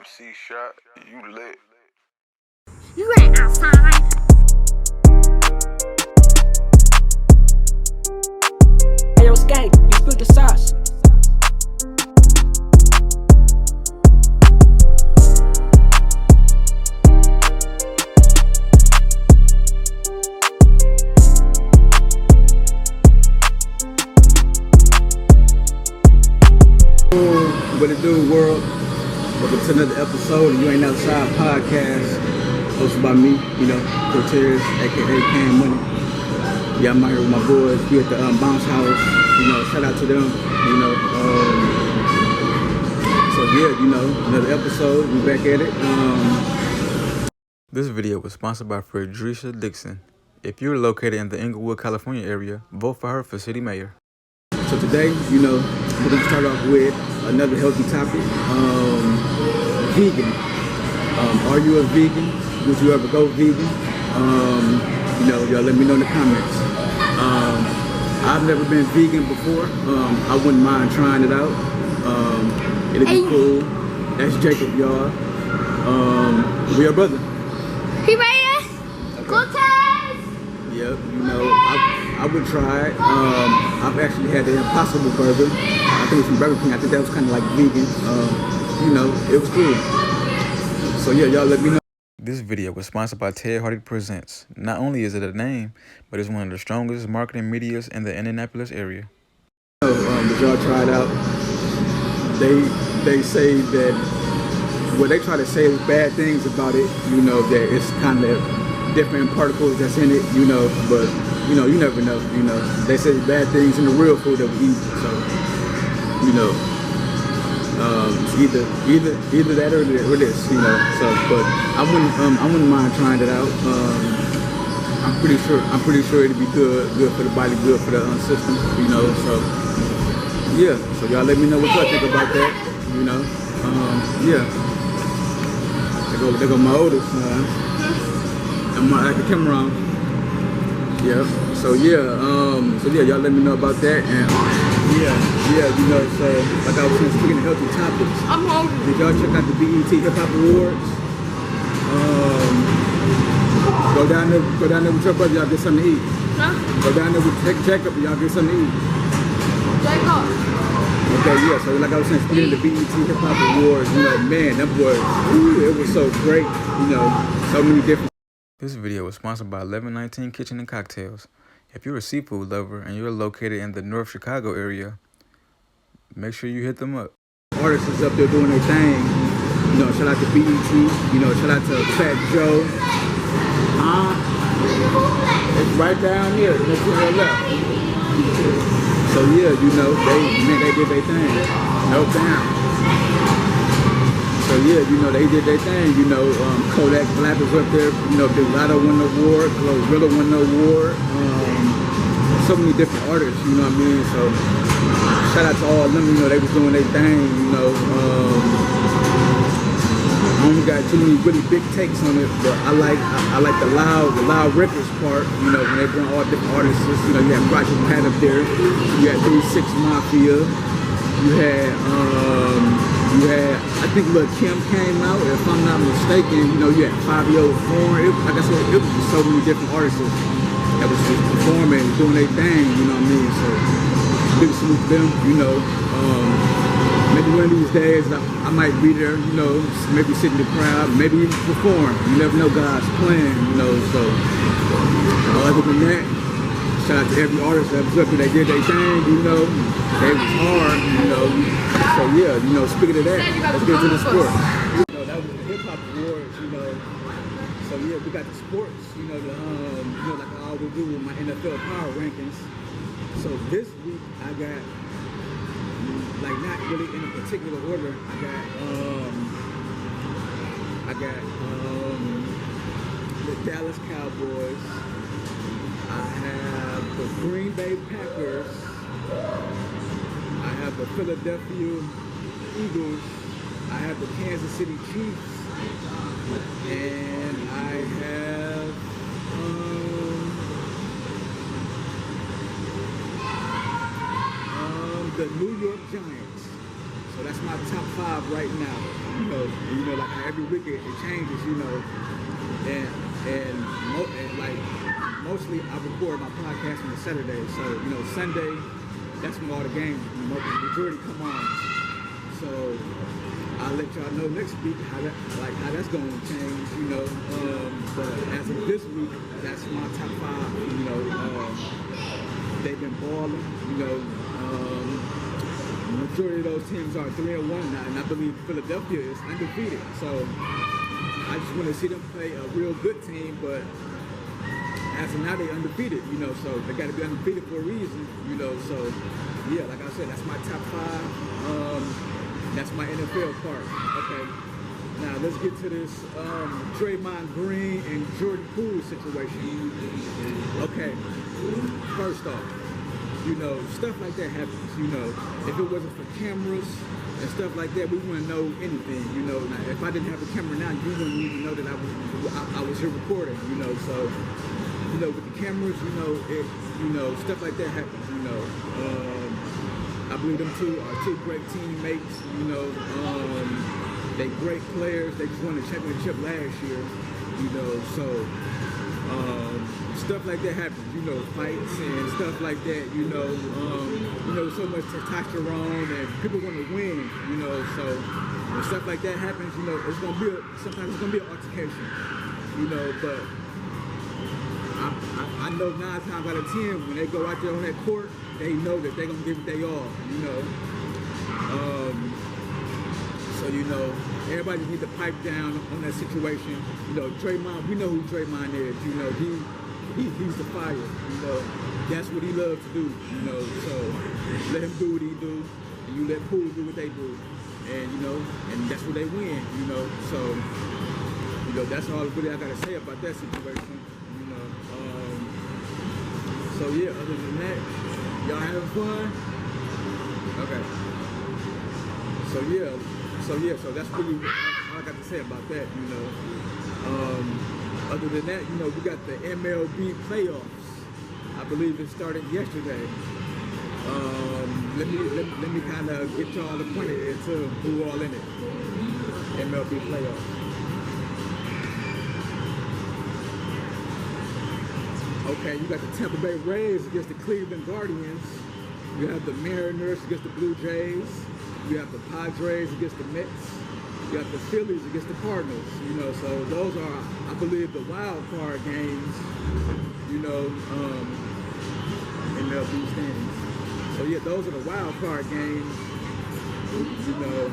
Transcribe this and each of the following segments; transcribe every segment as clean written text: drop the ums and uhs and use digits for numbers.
MC shot, you lit. You ain't outside. Hey yo, Skate, you spilled the sauce. What it do, world? Welcome to another episode of You Ain't Outside podcast, hosted by me, Cortez, aka Can Money. Yeah, I'm out here with my boys. We at the bounce house. Shout out to them. Another episode. We back at it. This video was sponsored by Fredericia Dixon. If you're located in the Inglewood, California area, vote for her for city mayor. So today, we're gonna start off with another healthy topic. Vegan. Are you a vegan? Would you ever go vegan? Y'all let me know in the comments. I've never been vegan before. I wouldn't mind trying it out. It'll be cool. That's Jacob, y'all. We are brother. He right here? Cortez! Yep, I would try it. I've actually had the Impossible Burger. I think it's from Burger King. I think that was kind of like vegan. It was cool. So yeah, y'all let me know. This video was sponsored by Ted Hardy Presents. Not only is it a name, but it's one of the strongest marketing medias in the Indianapolis area. Did y'all try it out? They say that, well, they try to say bad things about it, that it's kind of different particles that's in it, but, you never know, They say bad things in the real food that we eat, so, either that or this, so, but I wouldn't mind trying it out. I'm pretty sure it'd be good for the body, good for the system, so, yeah, so y'all let me know what y'all think about that, yeah. There go my oldest son. I got the camera on. Yep. So yeah, y'all let me know about that. And so like I was saying, speaking of healthy topics, I'm hungry. did y'all check out the BET HipHop Awards? Go down there with your brother, y'all get something to eat. Huh? Go down there with Jacob, y'all get something to eat. Jacob. Okay, yeah, so like I was saying, speaking of the BET HipHop Awards, man, that boy, it was so great, so many different. This video was sponsored by 1119 Kitchen and Cocktails. If you're a seafood lover and you're located in the North Chicago area, make sure you hit them up. Artists is up there doing their thing. Shout out to BET, shout out to Fat Joe. It's right down here, just to your left. So yeah, they did their thing. No doubt. So yeah, they did their thing. Kodak Black was up there. Big Lotto won the award. Glorilla won the award. So many different artists. So shout out to all of them. They was doing their thing. I only got too many really big takes on it, but I like the loud records part. When they bring all different artists. You had Project Pat up there. You had 3-6 Mafia. You had, I think Lil Kim came out, if I'm not mistaken. You had Fabio Foreign. Like I said, it was just so many different artists that was just performing, doing their thing, So, big salute to them, Maybe one of these days I might be there, maybe sit in the crowd, maybe even perform. You never know God's plan, So, other than that, shout out to every artist that was up there, they did their thing, they was hard, So yeah, speaking of that, let's get to the sports. That was the Hip Hop Awards, So yeah, we got the sports, like I always do with my NFL power rankings. So this week I got, not really in a particular order, I got the Dallas Cowboys. I have the Green Bay Packers. I have the Philadelphia Eagles. I have the Kansas City Chiefs. And I have the New York Giants. So that's my top 5 right now. And, you know, like every week it changes, you know, and like mostly I record my podcast on a Saturday, so you know Sunday that's when all the games, the majority come on. So I'll let y'all know next week how that's going to change, you know. But as of this week, that's my top 5. You know, they've been balling. You know, the majority of those teams are 3-1 now, and I believe Philadelphia is undefeated. So I just want to see them play a real good team, but as of now, they undefeated, you know, so they got to be undefeated for a reason, you know, so, yeah, like I said, that's my top 5, that's my NFL part. Okay, now let's get to this Draymond Green and Jordan Poole situation. Okay, first off, you know, stuff like that happens, you know, if it wasn't for cameras and stuff like that, we wouldn't know anything, you know. Now, if I didn't have a camera now, you wouldn't even know that I was here recording, you know, so... You know, with the cameras, you know, stuff like that happens, you know. I believe them two are 2 great teammates, you know. They great players. They just won the championship last year, you know. So, stuff like that happens, you know, fights and stuff like that, you know. So much testosterone and people want to win, you know. So, when stuff like that happens, you know, sometimes it's going to be an altercation, you know, but... I know 9 times out of 10 when they go out there on that court, they know that they're gonna give it their all, you know. So you know, everybody just need to pipe down on that situation. You know, Draymond, we know who Draymond is. You know, he's the fire. You know, that's what he loves to do. You know, so let him do what he do, and you let Poole do what they do, and you know, and that's what they win. You know, so you know that's all really I gotta say about that situation. So yeah, other than that, y'all having fun? Okay. So that's really all I got to say about that, you know. Other than that, you know, we got the MLB playoffs. I believe it started yesterday. Let me kind of get y'all acquainted into who all in it. MLB playoffs. Okay, you got the Tampa Bay Rays against the Cleveland Guardians. You have the Mariners against the Blue Jays. You have the Padres against the Mets. You have the Phillies against the Cardinals. You know, so those are, I believe, the wild card games, you know, in the standings. So yeah, those are the wild card games, you know.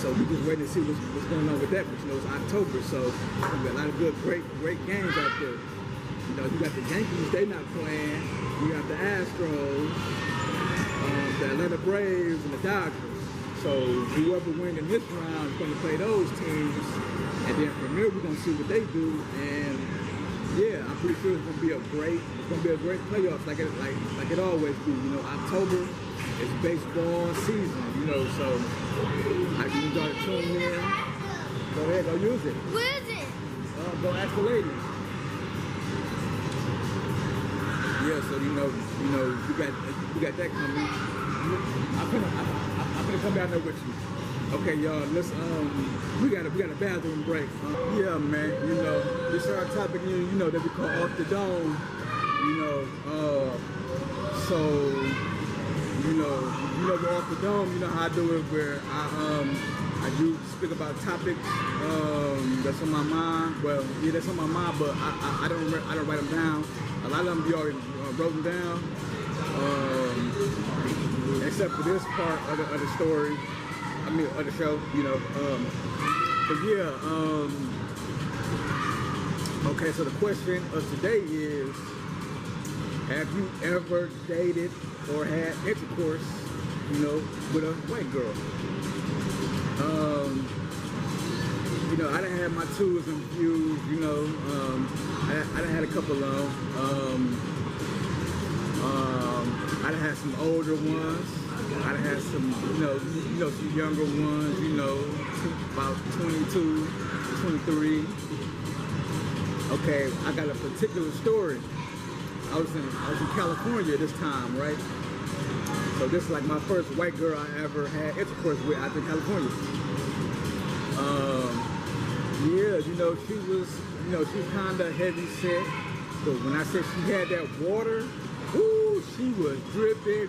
So we just waiting to see what's going on with that, but you know it's October, so there's gonna be a lot of good, great games out there. You know, you got the Yankees, they not playing. You got the Astros, the Atlanta Braves, and the Dodgers. So whoever wins in this round is gonna play those teams, and then from there we're gonna see what they do. And yeah, I'm pretty sure it's gonna be a great playoffs like it always do. You know, October. It's baseball season, you know, so I need y'all to tune in. Go ahead, go use it. What is it? Go ask the lady. Yeah, so you know, we got that coming. I'm gonna come down there with you. Okay, y'all. Let's we got a bathroom break. Yeah, man. You know, this is our topic. You know that we call off the dome. You know, so. You know, we're off the dome. You know how I do it, where I do speak about topics that's on my mind. Well, yeah, that's on my mind, but I don't write them down. A lot of them you already wrote them down, except for this part of the story. I mean, of the show. You know, but yeah. Okay, so the question of today is: have you ever dated or had intercourse, you know, with a white girl? You know, I done had my twos and fews, you know, I done had a couple of them. I done had some older ones. I done had some, you know, some younger ones, you know, about 22, 23. Okay, I got a particular story. I was in California this time, right? So this is like my first white girl I ever had intercourse with out in California. Yeah, you know, she was kind of heavy set. But when I said she had that water, woo, she was dripping.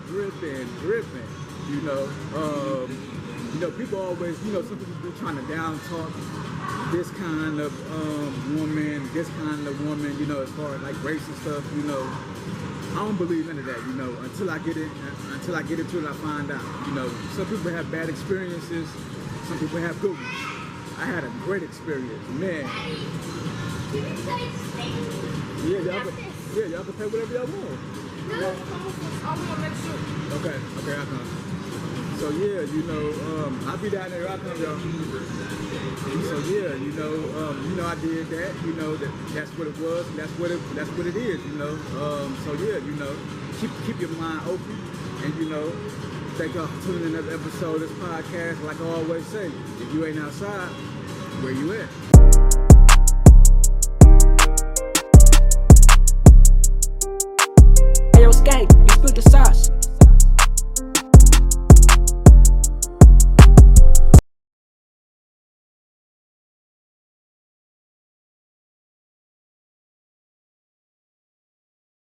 People always, some people be trying to down talk this kind of woman, as far as like race and stuff, I don't believe into that, until I get into it, I find out, some people have bad experiences, some people have good ones. I had a great experience, man. Y'all can pay whatever y'all want. Okay, I come. So yeah, I'll be down there, I'll come, y'all. So yeah, I did that, that's what it was, and that's what it is, So yeah, keep your mind open, and thank y'all for tuning in another episode of this podcast. Like I always say, if you ain't outside, where you at?